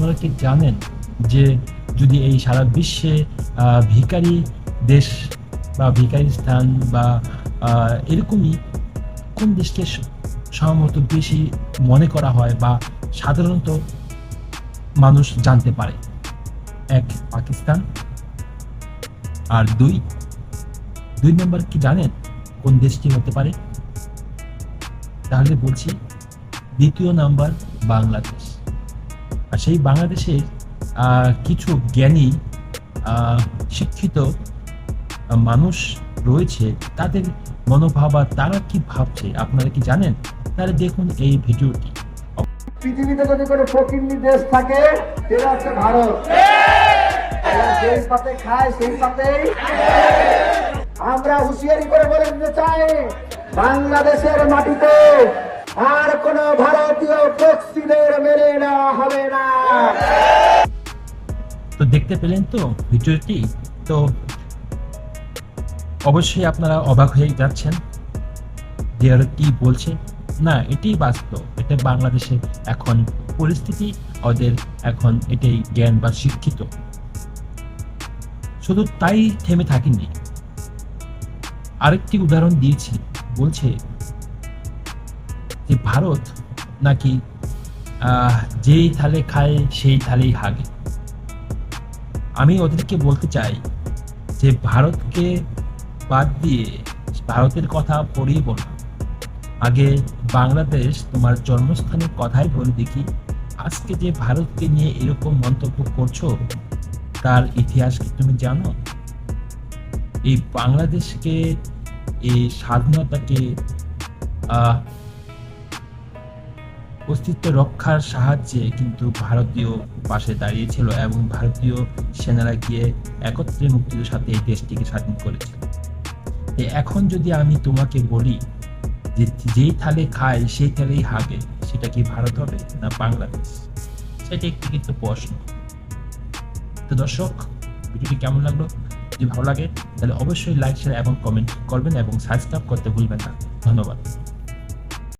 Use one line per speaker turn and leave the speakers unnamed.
আপনারা কি জানেন যে যদি এই সারা বিশ্বে ভিখারি দেশ বা ভিখারি স্থান বা এরকমই কোন দেশকে সম্ভবত বেশি মনে করা হয় বা সাধারণত মানুষ জানতে পারে? এক, পাকিস্তান। আর দুই নম্বর কি জানেন কোন দেশটি হতে পারে? তাহলে বলছি দ্বিতীয় নাম্বার বাংলাদেশ। আর সেই বাংলাদেশের কিছু জ্ঞানী শিক্ষিত মানুষ রয়েছে, তাদের মনোভাব আর তারা কি ভাবছে আপনারা কি জানেন? তাহলে দেখুন এই ভিডিওটি।
পৃথিবীতে যদি কোনো ফকিন্নি দেশ থাকে সেটা হচ্ছে ভারত। যেই পাতে খায় সেই পাতেই। আমরা হুঁশিয়ারি করে বলে দিতে চাই, বাংলাদেশের মাটিতে আর কোন ভারতীয় ফক্সিদের মেনে নেওয়া হবে না।
তো দেখতে পেলেন তো ভিডিওটি। তো অবশ্যই আপনারা অবাক হয়ে যাচ্ছেন যে ওরা কি বলছে। না, এটাই বাস্তব, এটা বাংলাদেশের এখন পরিস্থিতি, ওদের এখন এটাই জ্ঞান বা শিক্ষিত। শুধু তাই থেমে থাকেনি, আরেকটি উদাহরণ দিয়েছি, বলছে যে ভারত নাকি যেই থালে খায় সেই থালেই হাগে। আমি ওদেরকে বলতে চাই যে ভারতকে বাদ দিয়ে ভারতের কথা পড়িয়ে বলো, আগে বাংলাদেশ তোমার জন্মস্থানের কথাই বলে দেখি। আজকে যে ভারতকে নিয়ে এরকম মন্তব্য করছো, তার ইতিহাস কি তুমি জানো? এই বাংলাদেশকে, এই স্বাধীনতাকে অস্তিত্ব রক্ষার সাহায্যে কিন্তু ভারতীয় পাশে দাঁড়িয়েছিল এবং ভারতীয় সেনারা গিয়ে একত্রে মুক্তির সাথে এই দেশটিকে স্বাধীন করেছিল। এখন যদি আমি তোমাকে বলি যে যেই থালে খায় সেই থালেই হাগে, সেটা কি ভারত হবে না বাংলাদেশ? সেটা একটি কিন্তু প্রশ্ন। তো দর্শক, ভিডিওটি কেমন লাগলো? যদি ভালো লাগে তাহলে অবশ্যই লাইক, শেয়ার এবং কমেন্ট করবেন এবং সাবস্ক্রাইব করতে ভুলবেন না। ধন্যবাদ।